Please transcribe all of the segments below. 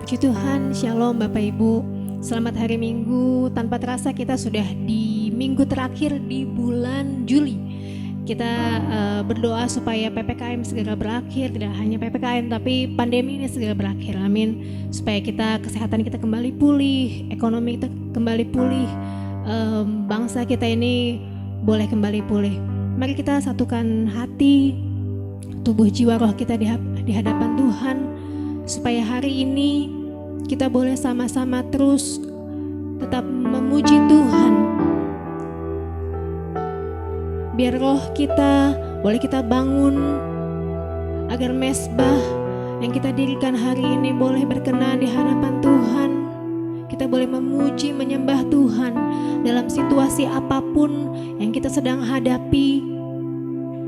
Puji Tuhan, Shalom Bapak Ibu. Selamat hari Minggu. Tanpa terasa kita sudah di minggu terakhir di bulan Juli. Kita berdoa supaya PPKM segera berakhir. Tidak hanya PPKM tapi pandemi ini segera berakhir. Amin. Supaya kesehatan kita kembali pulih, ekonomi kita kembali pulih, bangsa kita ini boleh kembali pulih. Mari kita satukan hati, tubuh, jiwa, roh kita di hadapan Tuhan, supaya hari ini kita boleh sama-sama terus tetap memuji Tuhan. Biar roh kita boleh kita bangun, agar mezbah yang kita dirikan hari ini boleh berkenan di hadapan Tuhan. Kita boleh memuji, menyembah Tuhan dalam situasi apapun yang kita sedang hadapi.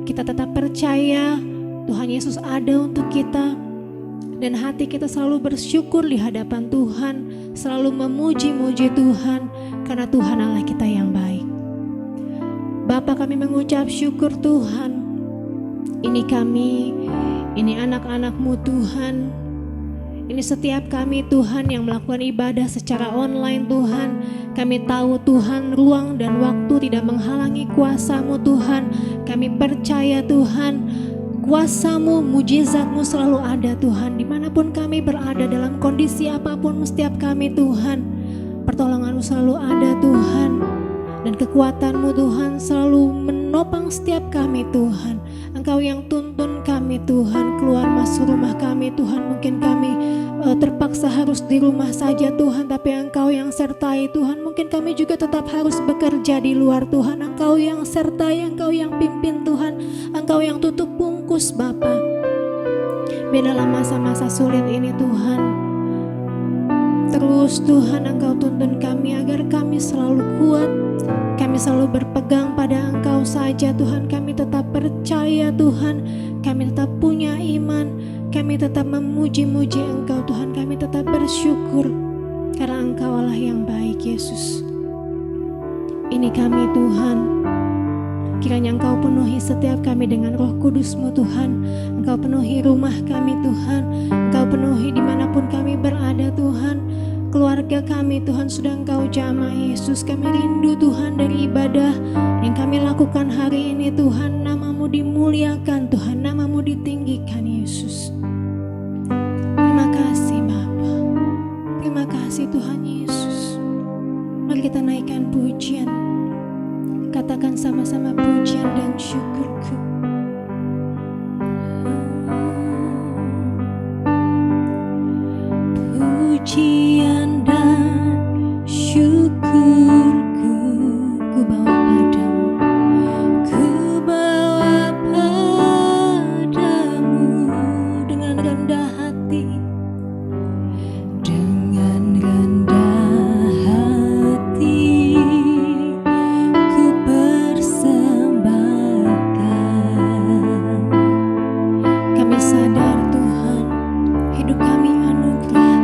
Kita tetap percaya Tuhan Yesus ada untuk kita, dan hati kita selalu bersyukur di hadapan Tuhan, selalu memuji-muji Tuhan, karena Tuhan Allah kita yang baik. Bapa, kami mengucap syukur Tuhan. Ini kami, ini anak-anak-Mu Tuhan. Ini setiap kami Tuhan yang melakukan ibadah secara online Tuhan. Kami tahu Tuhan ruang dan waktu tidak menghalangi kuasa-Mu Tuhan. Kami percaya Tuhan, kuasa-Mu, mujizat-Mu selalu ada Tuhan. Dimanapun kami berada, dalam kondisi apapun setiap kami Tuhan, pertolongan-Mu selalu ada Tuhan. Dan kekuatan-Mu Tuhan selalu menopang setiap kami Tuhan. Engkau yang tuntun kami Tuhan, keluar masuk rumah kami Tuhan. Mungkin kami terpaksa harus di rumah saja Tuhan, tapi Engkau yang sertai Tuhan. Mungkin kami juga tetap harus bekerja di luar Tuhan. Engkau yang sertai, Engkau yang pimpin Tuhan. Engkau yang tutup bungkus Bapa. Biar dalam masa-masa sulit ini Tuhan, terus Tuhan Engkau tuntun kami agar kami selalu kuat. Kami selalu berpegang pada Engkau saja Tuhan. Kami tetap percaya Tuhan. Kami tetap punya iman. Kami tetap memuji-muji Engkau Tuhan. Kami tetap bersyukur karena Engkau Allah yang baik Yesus. Ini kami Tuhan. Kiranya Engkau penuhi setiap kami dengan Roh Kudus-Mu Tuhan. Engkau penuhi rumah kami Tuhan. Engkau penuhi dimanapun kami berada Tuhan. Keluarga kami Tuhan sudah Engkau jamah Yesus. Kami rindu Tuhan dari ibadah yang kami lakukan hari ini Tuhan. Nama-Mu dimuliakan Tuhan, Nama-Mu ditinggikan Yesus. Terima kasih Bapa. Terima kasih Tuhan Yesus. Mari kita naikkan pujian. Katakan sama-sama pujian dan syukurku. Pujian dan syukurku ku bawa padamu, ku bawa padamu dengan rendah hati, dengan rendah hati ku persembahkan. Kami sadar Tuhan, hidup kami anugerah.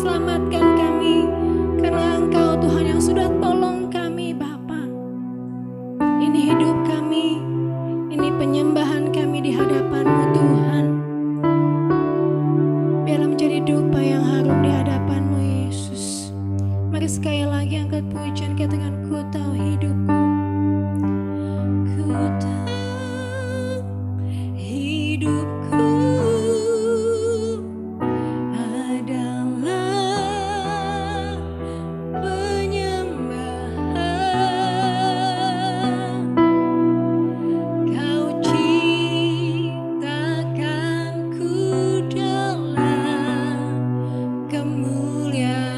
selamatkan kami, karena Engkau Tuhan yang sudah tolong kami Bapa. Ini hidup kami, ini penyembahan kami di hadapan-Mu Tuhan. Biarlah menjadi dupa yang harum di hadapan-Mu Yesus. Mari sekali lagi angkat pujian kita dengan ku tahu hidupku. Ku tahu hidupku adalah penyembahan. Kau ciptakanku dalam kemuliaan-Mu.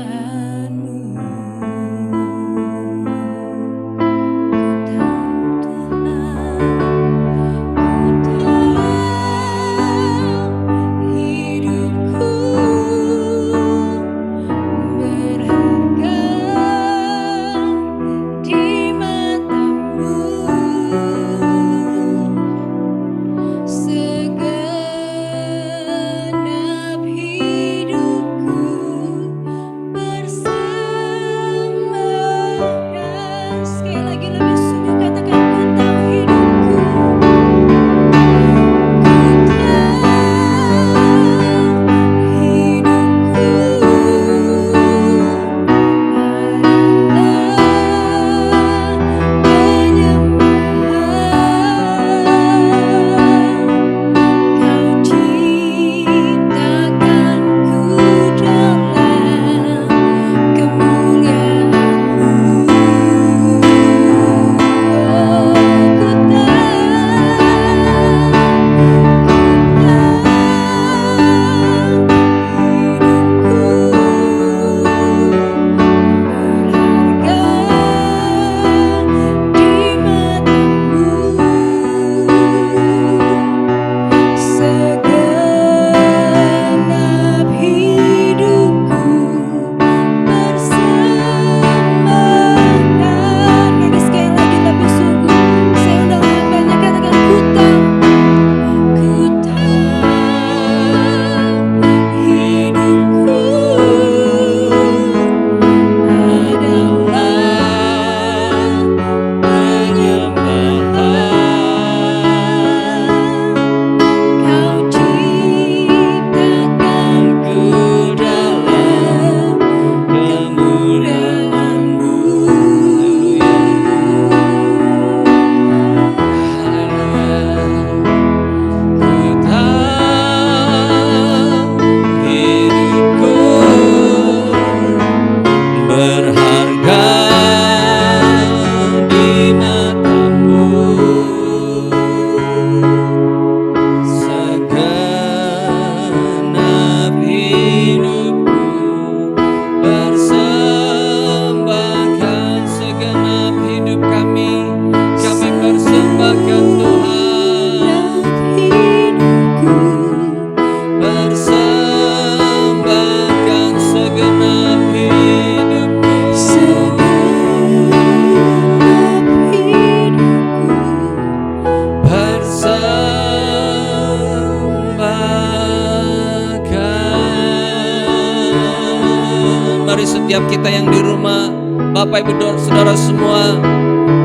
Mari setiap kita yang di rumah, Bapak Ibu Saudara semua,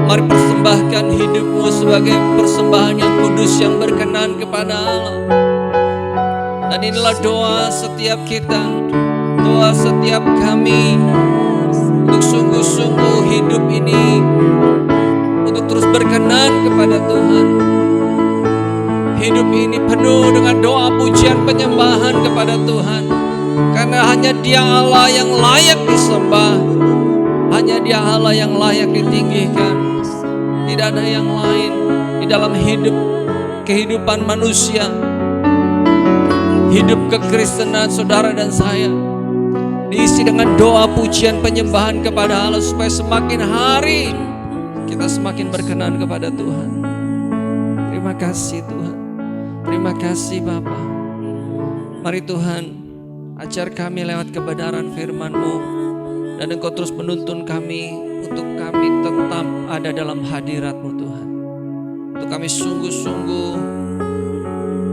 mari persembahkan hidupmu sebagai persembahan yang kudus yang berkenan kepada Allah. Dan inilah doa setiap kita, doa setiap kami, untuk sungguh-sungguh hidup ini untuk terus berkenan kepada Tuhan. Hidup ini penuh dengan doa pujian penyembahan kepada Tuhan. Karena hanya Dia Allah yang layak disembah, hanya Dia Allah yang layak ditinggikan. Tidak ada yang lain di dalam kehidupan manusia, hidup kekristenan saudara dan saya, diisi dengan doa pujian penyembahan kepada Allah, supaya semakin hari kita semakin berkenan kepada Tuhan. Terima kasih Tuhan, terima kasih Bapa. Mari Tuhan, ajar kami lewat kebenaran firman-Mu, dan Engkau terus menuntun kami untuk kami tetap ada dalam hadirat-Mu Tuhan. Untuk kami sungguh-sungguh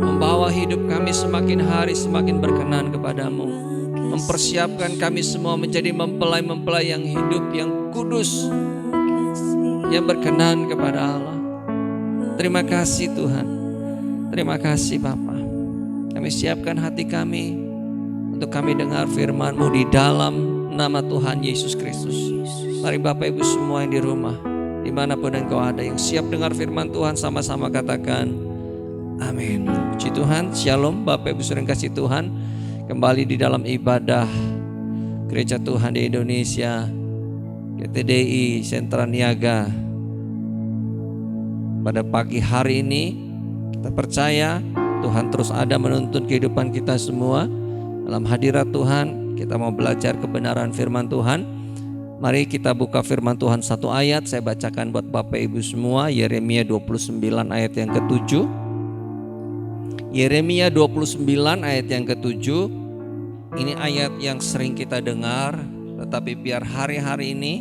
membawa hidup kami semakin hari semakin berkenan kepada-Mu. mempersiapkan kami semua menjadi mempelai-mempelai yang hidup, yang kudus, yang berkenan kepada Allah. Terima kasih Tuhan. Terima kasih Bapa. Kami siapkan hati kami untuk kami dengar firman-Mu di dalam nama Tuhan Yesus Kristus. Mari Bapak Ibu semua yang di rumah, dimanapun engkau ada, yang siap dengar firman Tuhan, sama-sama katakan amin. Puji Tuhan. Shalom Bapak Ibu sering kasih Tuhan. Kembali di dalam ibadah Gereja Tuhan di Indonesia, GTDI Sentra Niaga. Pada pagi hari ini kita percaya Tuhan terus ada menuntun kehidupan kita semua. Dalam hadirat Tuhan kita mau belajar kebenaran firman Tuhan. Mari kita buka firman Tuhan satu ayat, saya bacakan buat Bapak Ibu semua. Yeremia 29 ayat yang ke-7. Yeremia 29 ayat yang ke-7. Ini ayat yang sering kita dengar, tetapi biar hari-hari ini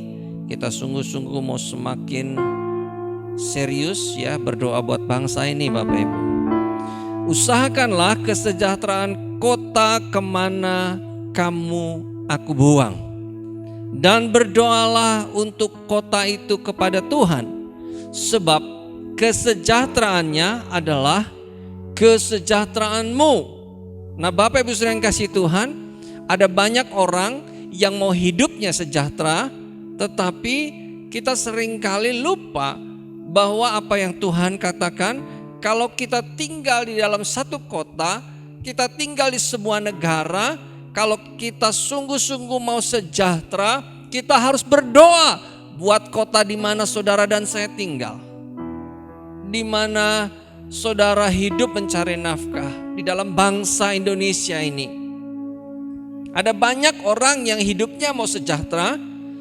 kita sungguh-sungguh mau semakin serius ya berdoa buat bangsa ini Bapak Ibu. Usahakanlah kesejahteraan kota kemana kamu aku buang, dan berdoalah untuk kota itu kepada Tuhan, sebab kesejahteraannya adalah kesejahteraanmu. Nah Bapak Ibu yang kasih Tuhan, ada banyak orang yang mau hidupnya sejahtera, tetapi kita seringkali lupa bahwa apa yang Tuhan katakan, kalau kita tinggal di dalam satu kota, kita tinggal di semua negara, kalau kita sungguh-sungguh mau sejahtera, kita harus berdoa buat kota di mana saudara dan saya tinggal, di mana saudara hidup mencari nafkah, di dalam bangsa Indonesia ini. Ada banyak orang yang hidupnya mau sejahtera,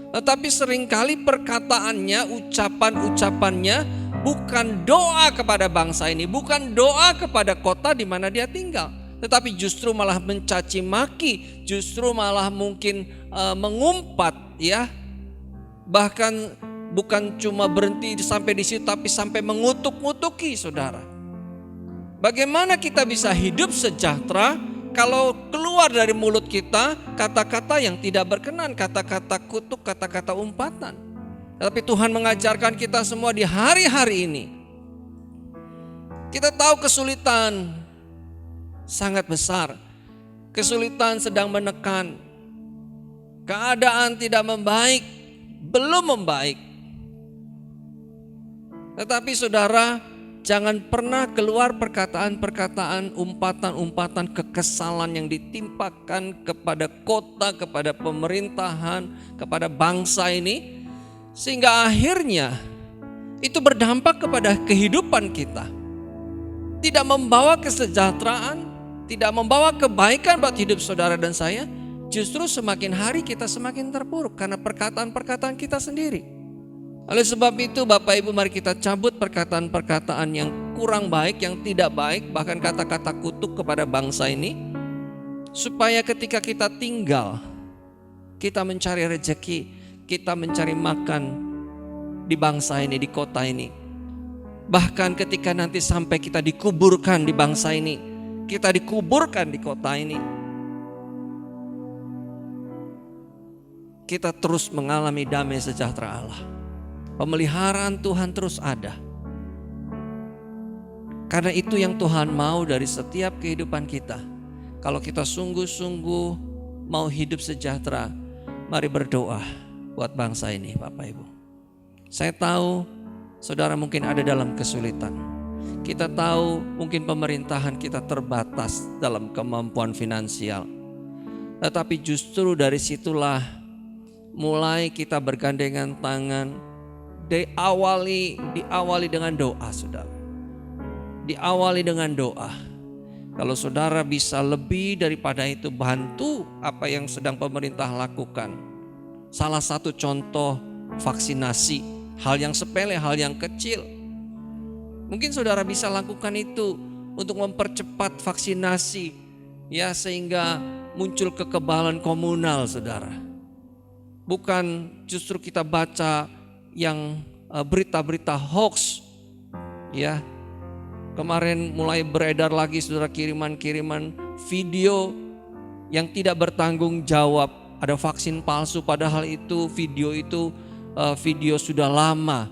tetapi seringkali perkataannya, ucapan-ucapannya bukan doa kepada bangsa ini, bukan doa kepada kota di mana dia tinggal, tetapi justru malah mencaci maki, justru malah mungkin mengumpat ya. Bahkan bukan cuma berhenti sampai di situ, tapi sampai mengutuk-ngutuki saudara. Bagaimana kita bisa hidup sejahtera kalau keluar dari mulut kita kata-kata yang tidak berkenan, kata-kata kutuk, kata-kata umpatan. Tapi Tuhan mengajarkan kita semua di hari-hari ini. Kita tahu kesulitan sangat besar. Kesulitan sedang menekan. Keadaan tidak membaik, belum membaik. Tetapi saudara, jangan pernah keluar perkataan-perkataan, umpatan-umpatan kekesalan yang ditimpakan kepada kota, kepada pemerintahan, kepada bangsa ini, sehingga akhirnya itu berdampak kepada kehidupan kita. Tidak membawa kesejahteraan, tidak membawa kebaikan buat hidup saudara dan saya. Justru semakin hari kita semakin terpuruk karena perkataan-perkataan kita sendiri. Oleh sebab itu Bapak Ibu, mari kita cabut perkataan-perkataan yang kurang baik, yang tidak baik, bahkan kata-kata kutuk kepada bangsa ini, supaya ketika kita tinggal, kita mencari rezeki, kita mencari makan di bangsa ini, di kota ini. Bahkan ketika nanti sampai kita dikuburkan di bangsa ini, kita dikuburkan di kota ini, kita terus mengalami damai sejahtera Allah. Pemeliharaan Tuhan terus ada. Karena itu yang Tuhan mau dari setiap kehidupan kita. Kalau kita sungguh-sungguh mau hidup sejahtera, mari berdoa buat bangsa ini Bapak Ibu. Saya tahu saudara mungkin ada dalam kesulitan. Kita tahu mungkin pemerintahan kita terbatas dalam kemampuan finansial. Tetapi justru dari situlah mulai kita bergandengan tangan. Diawali dengan doa saudara. Diawali dengan doa. Kalau saudara bisa lebih daripada itu, bantu apa yang sedang pemerintah lakukan. Salah satu contoh vaksinasi, hal yang sepele, hal yang kecil. Mungkin saudara bisa lakukan itu untuk mempercepat vaksinasi ya, sehingga muncul kekebalan komunal saudara. Bukan justru kita baca yang berita-berita hoax ya. Kemarin mulai beredar lagi saudara kiriman-kiriman video yang tidak bertanggung jawab. Ada vaksin palsu, padahal itu video sudah lama.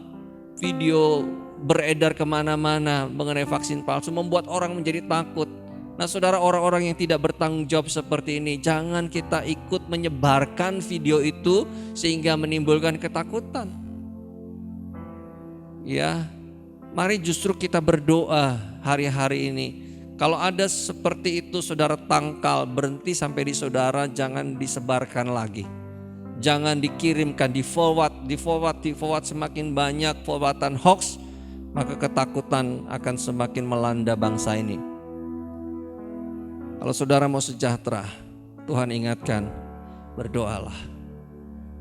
Video beredar kemana-mana mengenai vaksin palsu, membuat orang menjadi takut. Nah saudara, orang-orang yang tidak bertanggung jawab seperti ini, jangan kita ikut menyebarkan video itu sehingga menimbulkan ketakutan. Ya, mari justru kita berdoa hari-hari ini. Kalau ada seperti itu, saudara tangkal, berhenti sampai di saudara, jangan disebarkan lagi. Jangan dikirimkan, di forward semakin banyak forwardan hoax, maka ketakutan akan semakin melanda bangsa ini. Kalau saudara mau sejahtera, Tuhan ingatkan, berdoalah.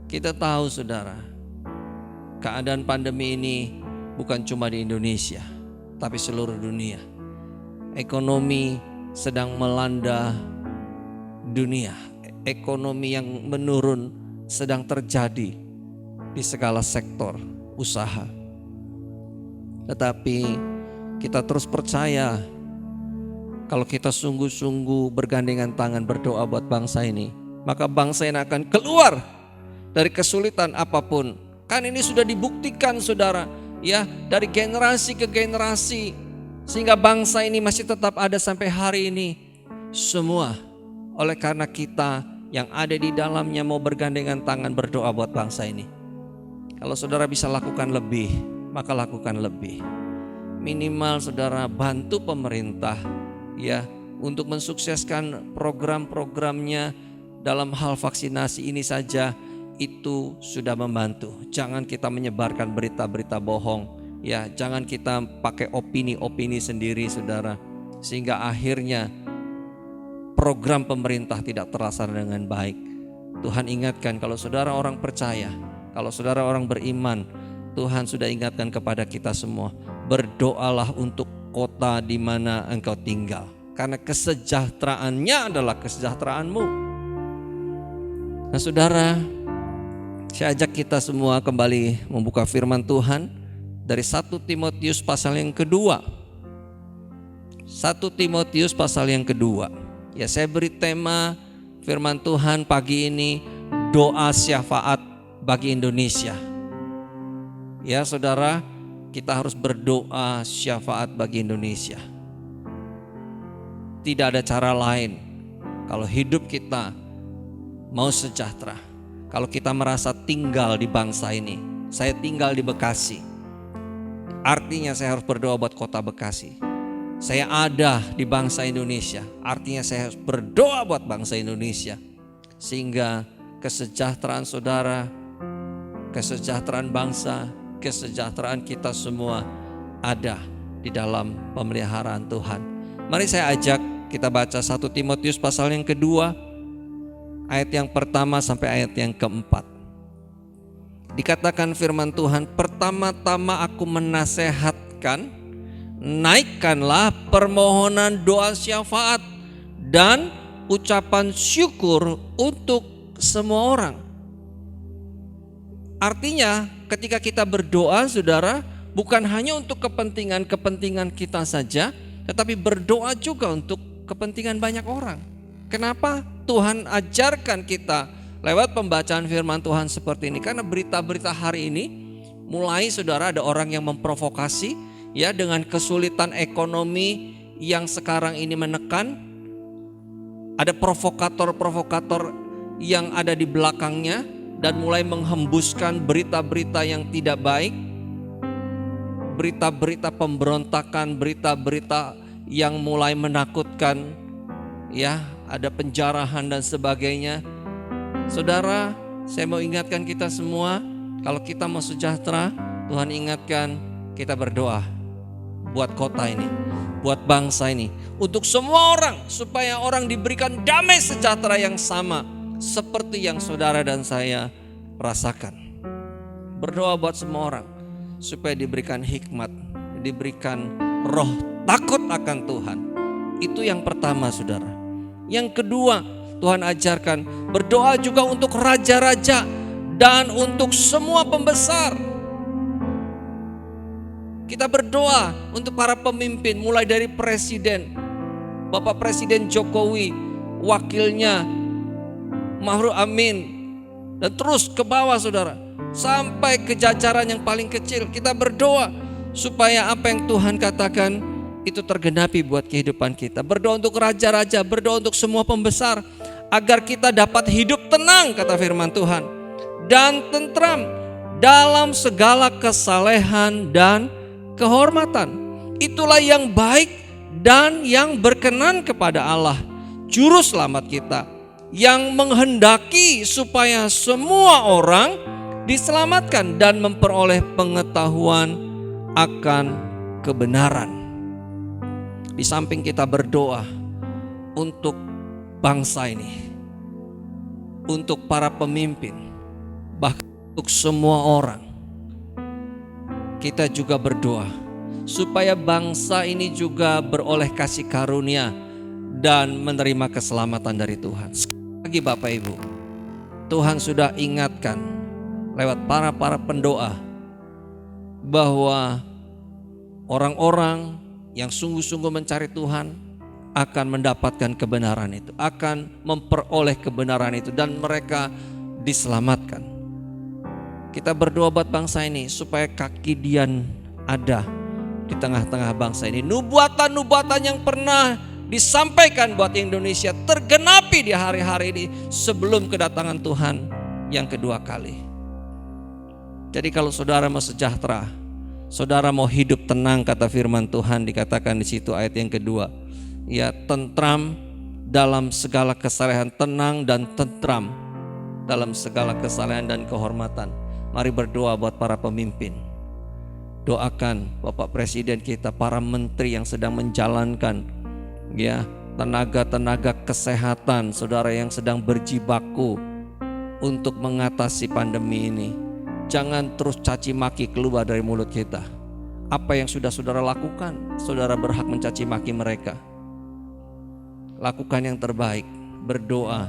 Kita tahu saudara, keadaan pandemi ini bukan cuma di Indonesia, tapi seluruh dunia. Ekonomi sedang melanda dunia. Ekonomi yang menurun sedang terjadi di segala sektor usaha. Tetapi kita terus percaya, kalau kita sungguh-sungguh bergandengan tangan berdoa buat bangsa ini, maka bangsa ini akan keluar dari kesulitan apapun. Kan ini sudah dibuktikan saudara, ya, dari generasi ke generasi, sehingga bangsa ini masih tetap ada sampai hari ini. Semua oleh karena kita yang ada di dalamnya mau bergandengan tangan berdoa buat bangsa ini. Kalau saudara bisa lakukan lebih, maka lakukan lebih. Minimal saudara bantu pemerintah, ya, untuk mensukseskan program-programnya dalam hal vaksinasi ini saja, itu sudah membantu. Jangan kita menyebarkan berita-berita bohong. Ya, jangan kita pakai opini-opini sendiri saudara, sehingga akhirnya program pemerintah tidak terlaksana dengan baik. Tuhan ingatkan, kalau saudara orang percaya, kalau saudara orang beriman, Tuhan sudah ingatkan kepada kita semua, berdoalah untuk kota di mana engkau tinggal, karena kesejahteraannya adalah kesejahteraanmu. Nah saudara, saya ajak kita semua kembali membuka firman Tuhan dari 1 Timotius pasal yang kedua. 1 Timotius pasal yang kedua. Ya, saya beri tema firman Tuhan pagi ini, doa syafaat bagi Indonesia. Ya saudara, kita harus berdoa syafaat bagi Indonesia. Tidak ada cara lain kalau hidup kita mau sejahtera. Kalau kita merasa tinggal di bangsa ini, saya tinggal di Bekasi, artinya saya harus berdoa buat kota Bekasi. Saya ada di bangsa Indonesia, artinya saya harus berdoa buat bangsa Indonesia. Sehingga kesejahteraan saudara, kesejahteraan bangsa, kesejahteraan kita semua ada di dalam pemeliharaan Tuhan. Mari saya ajak kita baca 1 Timotius pasal yang kedua, ayat yang pertama sampai ayat yang keempat. Dikatakan firman Tuhan, pertama-tama aku menasehatkan, naikkanlah permohonan doa syafaat dan ucapan syukur untuk semua orang. Artinya ketika kita berdoa saudara, bukan hanya untuk kepentingan kita saja, tetapi berdoa juga untuk kepentingan banyak orang. Kenapa Tuhan ajarkan kita lewat pembacaan firman Tuhan seperti ini? Karena berita-berita hari ini mulai saudara ada orang yang memprovokasi, ya, dengan kesulitan ekonomi yang sekarang ini menekan. Ada provokator-provokator yang ada di belakangnya dan mulai menghembuskan berita-berita yang tidak baik, berita-berita pemberontakan, berita-berita yang mulai menakutkan, ya, ada penjarahan dan sebagainya. Saudara, saya mau ingatkan kita semua, kalau kita mau sejahtera, Tuhan ingatkan kita berdoa buat kota ini, buat bangsa ini, untuk semua orang, supaya orang diberikan damai sejahtera yang sama seperti yang saudara dan saya rasakan. Berdoa buat semua orang supaya diberikan hikmat, diberikan roh takut akan Tuhan. Itu yang pertama saudara. Yang kedua, Tuhan ajarkan berdoa juga untuk raja-raja dan untuk semua pembesar. Kita berdoa untuk para pemimpin, mulai dari presiden, Bapak Presiden Jokowi, wakilnya Ma'ruf Amin, dan terus ke bawah saudara, sampai ke jajaran yang paling kecil. Kita berdoa supaya apa yang Tuhan katakan itu tergenapi buat kehidupan kita. Berdoa untuk raja-raja, berdoa untuk semua pembesar, agar kita dapat hidup tenang, kata firman Tuhan, dan tentram dalam segala kesalehan dan kehormatan. Itulah yang baik dan yang berkenan kepada Allah, Juru Selamat kita, yang menghendaki supaya semua orang diselamatkan dan memperoleh pengetahuan akan kebenaran. Di samping kita berdoa untuk bangsa ini, untuk para pemimpin, bahkan untuk semua orang, kita juga berdoa supaya bangsa ini juga beroleh kasih karunia dan menerima keselamatan dari Tuhan. Sekali lagi Bapak Ibu, Tuhan sudah ingatkan lewat para pendoa bahwa orang-orang yang sungguh-sungguh mencari Tuhan akan mendapatkan kebenaran itu, akan memperoleh kebenaran itu, dan mereka diselamatkan. Kita berdoa buat bangsa ini supaya kaki Dian ada di tengah-tengah bangsa ini. Nubuatan-nubuatan yang pernah disampaikan buat Indonesia tergenapi di hari-hari ini sebelum kedatangan Tuhan yang kedua kali. Jadi kalau saudara mau sejahtera, saudara mau hidup tenang, kata firman Tuhan dikatakan di situ ayat yang kedua, ya, tentram dalam segala kesalehan, tenang dan tentram dalam segala kesalehan dan kehormatan. Mari berdoa buat para pemimpin. Doakan Bapak Presiden kita, para menteri yang sedang menjalankan, ya, tenaga-tenaga kesehatan, saudara yang sedang berjibaku untuk mengatasi pandemi ini. Jangan terus caci maki keluar dari mulut kita. Apa yang sudah saudara lakukan, saudara berhak mencaci maki mereka. Lakukan yang terbaik. Berdoa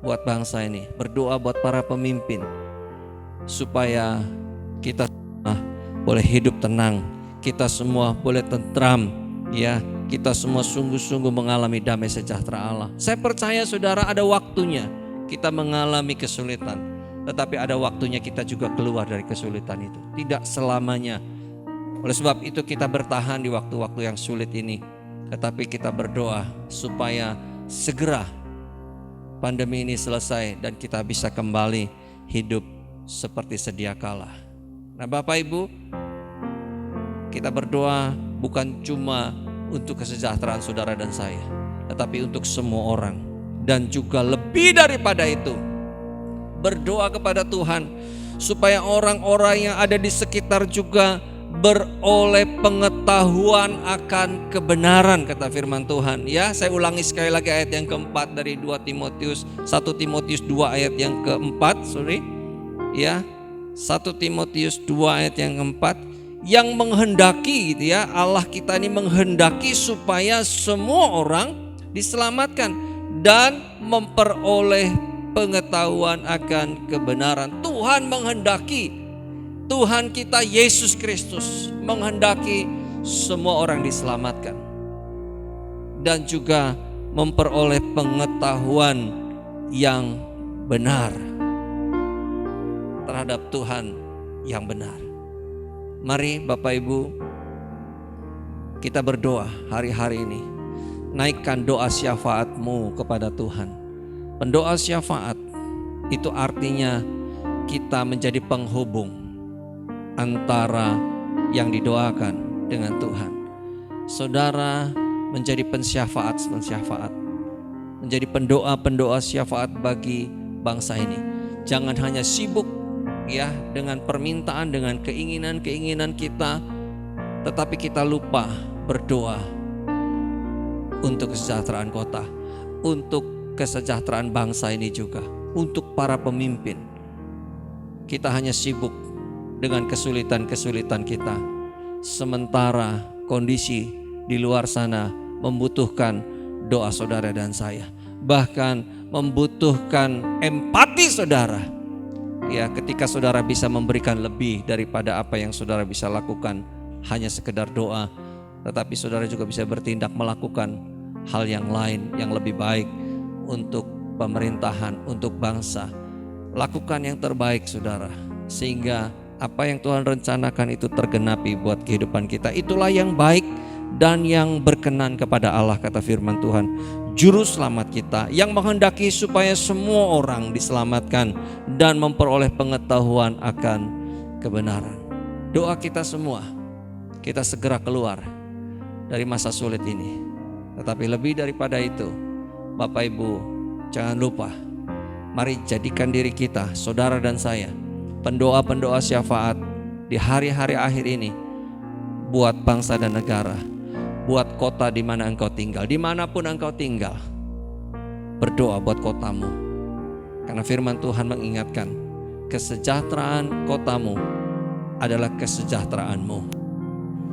buat bangsa ini, berdoa buat para pemimpin, supaya kita boleh hidup tenang, kita semua boleh tentram, ya, kita semua sungguh-sungguh mengalami damai sejahtera Allah. Saya percaya saudara, ada waktunya kita mengalami kesulitan, tetapi ada waktunya kita juga keluar dari kesulitan itu. Tidak selamanya. Oleh sebab itu kita bertahan di waktu-waktu yang sulit ini, tetapi kita berdoa supaya segera pandemi ini selesai dan kita bisa kembali hidup seperti sedia kala. Nah Bapak Ibu, kita berdoa bukan cuma untuk kesejahteraan saudara dan saya, tetapi untuk semua orang. Dan juga lebih daripada itu, berdoa kepada Tuhan supaya orang-orang yang ada di sekitar juga beroleh pengetahuan akan kebenaran, kata firman Tuhan. Ya, saya ulangi sekali lagi ayat yang keempat dari 1 Timotius 2 ayat yang keempat, ya, 1 Timotius 2 ayat yang keempat, yang menghendaki, gitu ya, Allah kita ini menghendaki supaya semua orang diselamatkan dan memperoleh pengetahuan akan kebenaran. Tuhan menghendaki, Tuhan kita Yesus Kristus menghendaki semua orang diselamatkan dan juga memperoleh pengetahuan yang benar terhadap Tuhan yang benar. Mari Bapak Ibu, kita berdoa hari-hari ini. Naikkan doa syafaatmu kepada Tuhan. Pendoa syafaat itu artinya kita menjadi penghubung antara yang didoakan dengan Tuhan. Saudara menjadi pensyafaat, menjadi pendoa syafaat bagi bangsa ini. Jangan hanya sibuk, ya, dengan permintaan, dengan keinginan kita, tetapi kita lupa berdoa untuk kesejahteraan kota, untuk kesejahteraan bangsa ini juga, untuk para pemimpin. Kita hanya sibuk dengan kesulitan-kesulitan kita, sementara kondisi di luar sana membutuhkan doa saudara dan saya, bahkan membutuhkan empati saudara. Ya, ketika saudara bisa memberikan lebih daripada apa yang saudara bisa lakukan hanya sekedar doa, tetapi saudara juga bisa bertindak melakukan hal yang lain yang lebih baik untuk pemerintahan, untuk bangsa. Lakukan yang terbaik saudara, sehingga apa yang Tuhan rencanakan itu tergenapi buat kehidupan kita. Itulah yang baik dan yang berkenan kepada Allah, kata firman Tuhan, Juru Selamat kita, yang menghendaki supaya semua orang diselamatkan dan memperoleh pengetahuan akan kebenaran. Doa kita semua, kita segera keluar dari masa sulit ini. Tetapi lebih daripada itu, Bapak Ibu, jangan lupa, mari jadikan diri kita, saudara dan saya, pendoa-pendoa syafaat di hari-hari akhir ini buat bangsa dan negara, buat kota di mana engkau tinggal, dimanapun engkau tinggal. Berdoa buat kotamu, karena firman Tuhan mengingatkan, kesejahteraan kotamu adalah kesejahteraanmu,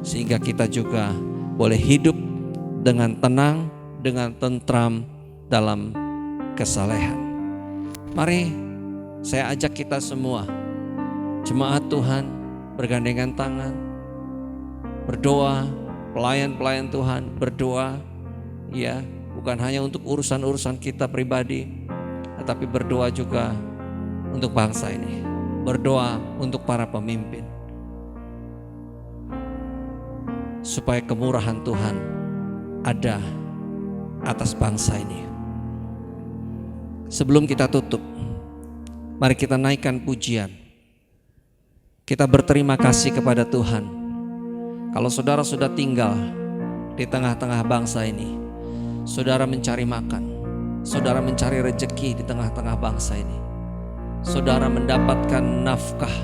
sehingga kita juga boleh hidup dengan tenang, dengan tentram dalam kesalehan. Mari saya ajak kita semua, jemaat Tuhan, bergandengan tangan, berdoa. Pelayan-pelayan Tuhan berdoa, ya, bukan hanya untuk urusan-urusan kita pribadi, tetapi berdoa juga untuk bangsa ini. Berdoa untuk para pemimpin, supaya kemurahan Tuhan ada atas bangsa ini. Sebelum kita tutup, mari kita naikkan pujian. Kita berterima kasih kepada Tuhan. Kalau saudara sudah tinggal di tengah-tengah bangsa ini, saudara mencari makan, saudara mencari rejeki di tengah-tengah bangsa ini, saudara mendapatkan nafkah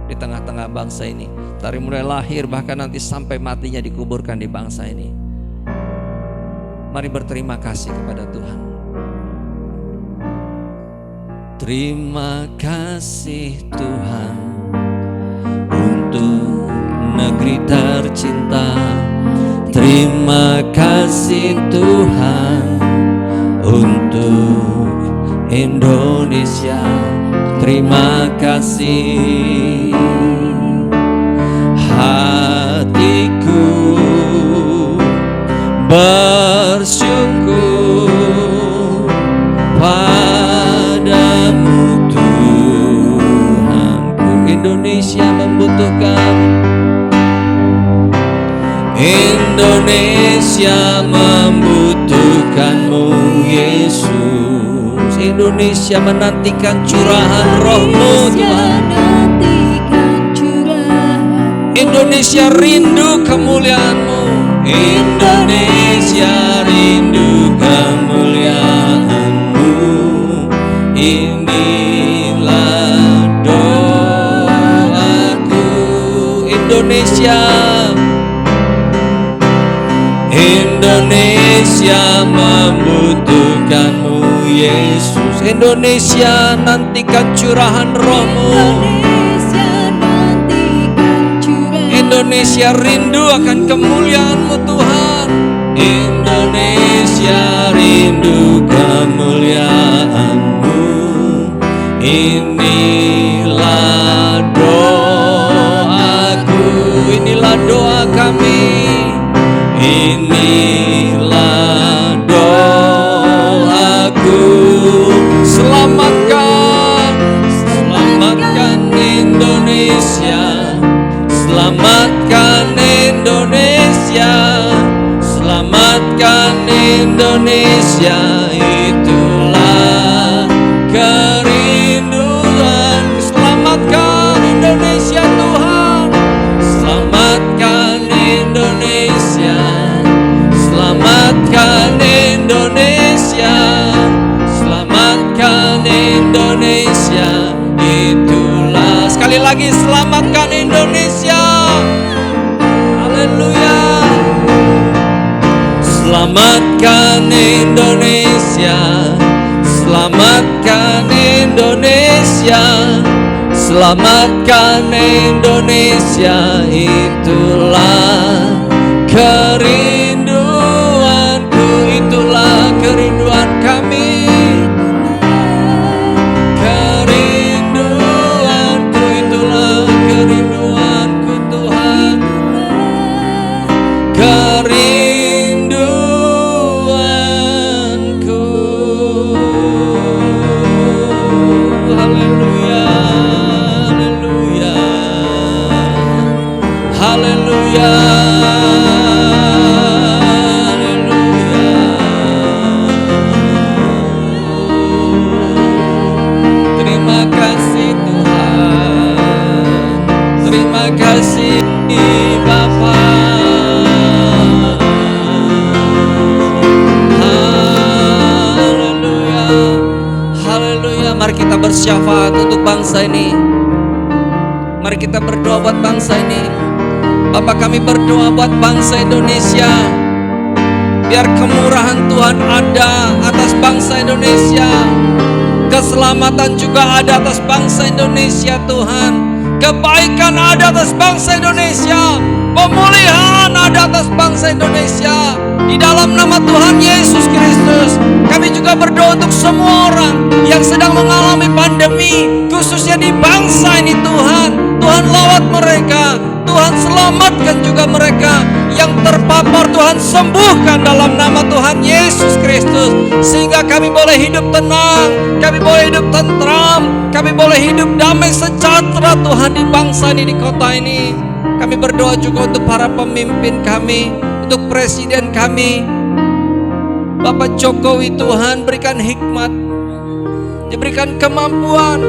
di tengah-tengah bangsa ini, dari mulai lahir bahkan nanti sampai matinya dikuburkan di bangsa ini. Mari berterima kasih kepada Tuhan. Terima kasih Tuhan untuk negeri tercinta. Terima kasih Tuhan untuk Indonesia. Terima kasih. Hatiku bersyukur padamu Tuhanku. Indonesia membutuhkan, Indonesia membutuhkanmu Yesus. Indonesia menantikan curahan Roh-Mu Tuhan. Indonesia rindu kemuliaan-Mu. Indonesia rindu kemuliaan-Mu. Inilah doaku. Indonesia, Indonesia membutuhkanmu Yesus. Indonesia nantikan curahan Roh-Mu. Indonesia rindu akan kemuliaan-Mu Tuhan. Indonesia rindu kemuliaan-Mu. Inilah doaku, inilah doa kami. Inilah doaku. Selamatkan, selamatkan Indonesia. Selamatkan Indonesia. Selamatkan Indonesia. Itulah kerinduan. Selamatkan Indonesia Tuhan. Selamatkan Indonesia. Selamatkan Indonesia. Selamatkan Indonesia. Itulah, sekali lagi, selamatkan Indonesia. Haleluya. Selamatkan Indonesia. Selamatkan Indonesia. Selamatkan Indonesia. Itulah kerinduanku. Itulah kerinduan kami. Kerinduanku, itulah kerinduanku Tuhan. Kerinduanku. Haleluya, haleluya, haleluya, haleluya. Terima kasih Tuhan, terima kasih Bapa. Haleluya, haleluya. Mari kita bersyafaat untuk bangsa ini. Mari kita berdoa buat bangsa ini. Bapak, kami berdoa buat bangsa Indonesia. Biar kemurahan Tuhan ada atas bangsa Indonesia. Keselamatan juga ada atas bangsa Indonesia Tuhan. Kebaikan ada atas bangsa Indonesia. Pemulihan ada atas bangsa Indonesia. Di dalam nama Tuhan Yesus Kristus, kami juga berdoa untuk semua orang yang sedang mengalami pandemi, khususnya di bangsa ini Tuhan. Tuhan lawat mereka, Tuhan selamatkan juga mereka yang terpapar. Tuhan sembuhkan dalam nama Tuhan Yesus Kristus, sehingga kami boleh hidup tenang, kami boleh hidup tentram, kami boleh hidup damai sejahtera Tuhan di bangsa ini, di kota ini. Kami berdoa juga untuk para pemimpin kami, untuk presiden kami, Bapak Jokowi. Tuhan berikan hikmat, diberikan kemampuan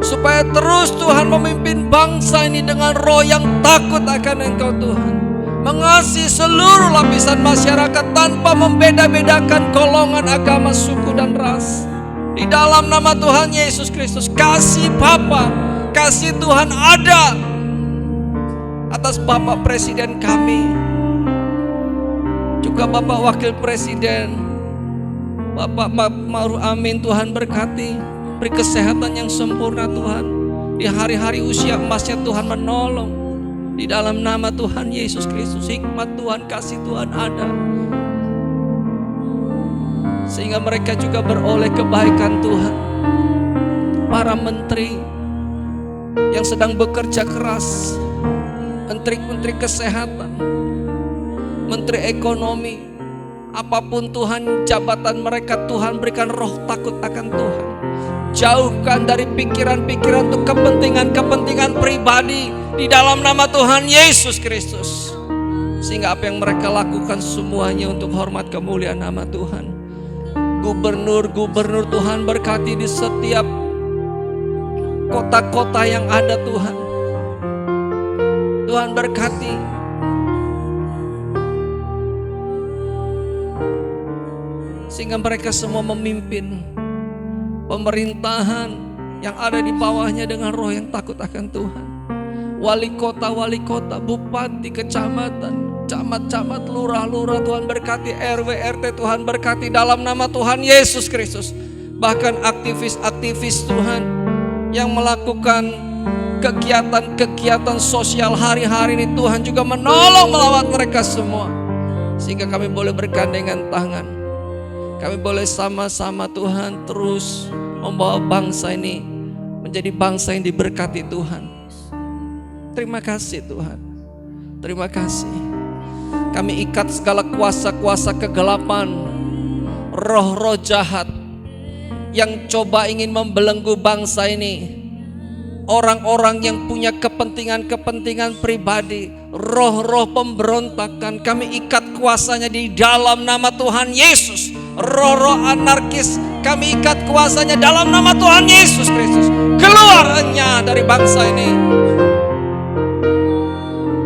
supaya terus Tuhan memimpin bangsa ini dengan roh yang takut akan Engkau Tuhan, mengasihi seluruh lapisan masyarakat tanpa membeda-bedakan golongan, agama, suku dan ras. Di dalam nama Tuhan Yesus Kristus, kasih Bapa, kasih Tuhan ada atas Bapak Presiden kami, juga Bapak Wakil Presiden, Bapak Ma'ruf Amin. Tuhan berkati, beri kesehatan yang sempurna Tuhan. Di hari-hari usia emasnya Tuhan menolong. Di dalam nama Tuhan Yesus Kristus, hikmat Tuhan, kasih Tuhan ada, sehingga mereka juga beroleh kebaikan Tuhan. Para menteri yang sedang bekerja keras, menteri-menteri kesehatan, menteri ekonomi, apapun Tuhan jabatan mereka, Tuhan berikan roh takut akan Tuhan. Jauhkan dari pikiran-pikiran untuk kepentingan-kepentingan pribadi di dalam nama Tuhan Yesus Kristus, sehingga apa yang mereka lakukan semuanya untuk hormat kemuliaan nama Tuhan. Gubernur-gubernur Tuhan berkati di setiap kota-kota yang ada Tuhan. Tuhan berkati, sehingga mereka semua memimpin pemerintahan yang ada di bawahnya dengan roh yang takut akan Tuhan. Wali kota, bupati, kecamatan, camat-camat, lurah-lurah, Tuhan berkati, RW, RT, Tuhan berkati dalam nama Tuhan Yesus Kristus. Bahkan aktivis-aktivis Tuhan yang melakukan kegiatan-kegiatan sosial hari-hari ini, Tuhan juga menolong melawat mereka semua, sehingga kami boleh bergandengan tangan. Kami boleh sama-sama Tuhan terus membawa bangsa ini menjadi bangsa yang diberkati Tuhan. Terima kasih Tuhan, terima kasih. Kami ikat segala kuasa-kuasa kegelapan, roh-roh jahat yang coba ingin membelenggu bangsa ini. Orang-orang yang punya kepentingan-kepentingan pribadi, roh-roh pemberontakan, kami ikat kuasanya di dalam nama Tuhan Yesus. Roh-roh anarkis, kami ikat kuasanya dalam nama Tuhan Yesus Kristus. Keluarnya dari bangsa ini.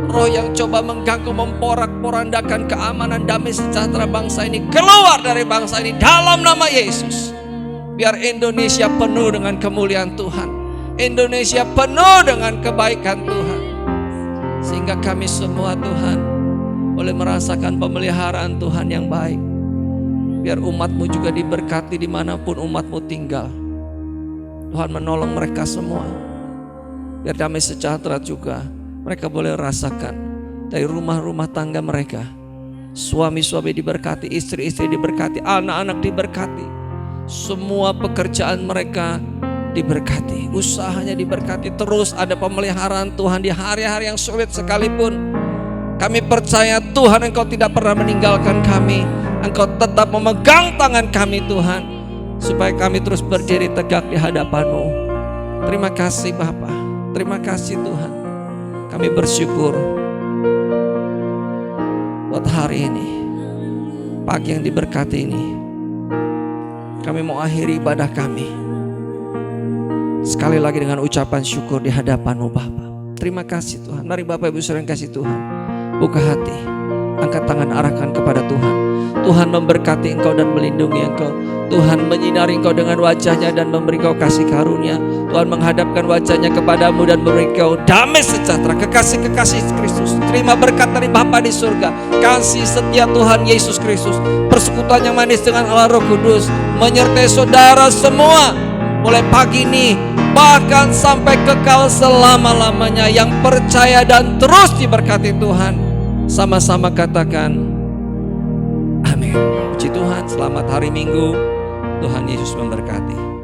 Roh yang coba mengganggu, memporak-porandakan keamanan, damai sejahtera bangsa ini, keluar dari bangsa ini dalam nama Yesus. Biar Indonesia penuh dengan kemuliaan Tuhan, Indonesia penuh dengan kebaikan Tuhan, sehingga kami semua Tuhan boleh merasakan pemeliharaan Tuhan yang baik. Biar umat-Mu juga diberkati dimanapun umat-Mu tinggal. Tuhan menolong mereka semua. Biar damai sejahtera juga mereka boleh rasakan dari rumah-rumah tangga mereka. Suami-suami diberkati, istri-istri diberkati, anak-anak diberkati. Semua pekerjaan mereka diberkati, usahanya diberkati. Terus ada pemeliharaan Tuhan di hari-hari yang sulit sekalipun. Kami percaya Tuhan Engkau tidak pernah meninggalkan kami. Engkau tetap memegang tangan kami Tuhan, supaya kami terus berdiri tegak di hadapan-Mu. Terima kasih Bapa, terima kasih Tuhan. Kami bersyukur buat hari ini, pagi yang diberkati ini. Kami mau akhiri ibadah kami sekali lagi dengan ucapan syukur di hadapan-Mu Bapa. Terima kasih Tuhan. Mari Bapak Ibu Saudara yang kasih Tuhan, buka hati, angkat tangan, arahkan kepada Tuhan. Tuhan memberkati engkau dan melindungi engkau. Tuhan menyinari engkau dengan wajahnya dan memberi engkau kasih karunia. Tuhan menghadapkan wajahnya kepadamu dan memberi engkau damai sejahtera. Kekasih-kekasih Kristus, terima berkat dari Bapa di surga, kasih setia Tuhan Yesus Kristus, persekutuan yang manis dengan Allah Roh Kudus menyertai saudara semua mulai pagi ini bahkan sampai kekal selama-lamanya. Yang percaya dan terus diberkati Tuhan, sama-sama katakan amin. Puji Tuhan, selamat hari Minggu. Tuhan Yesus memberkati.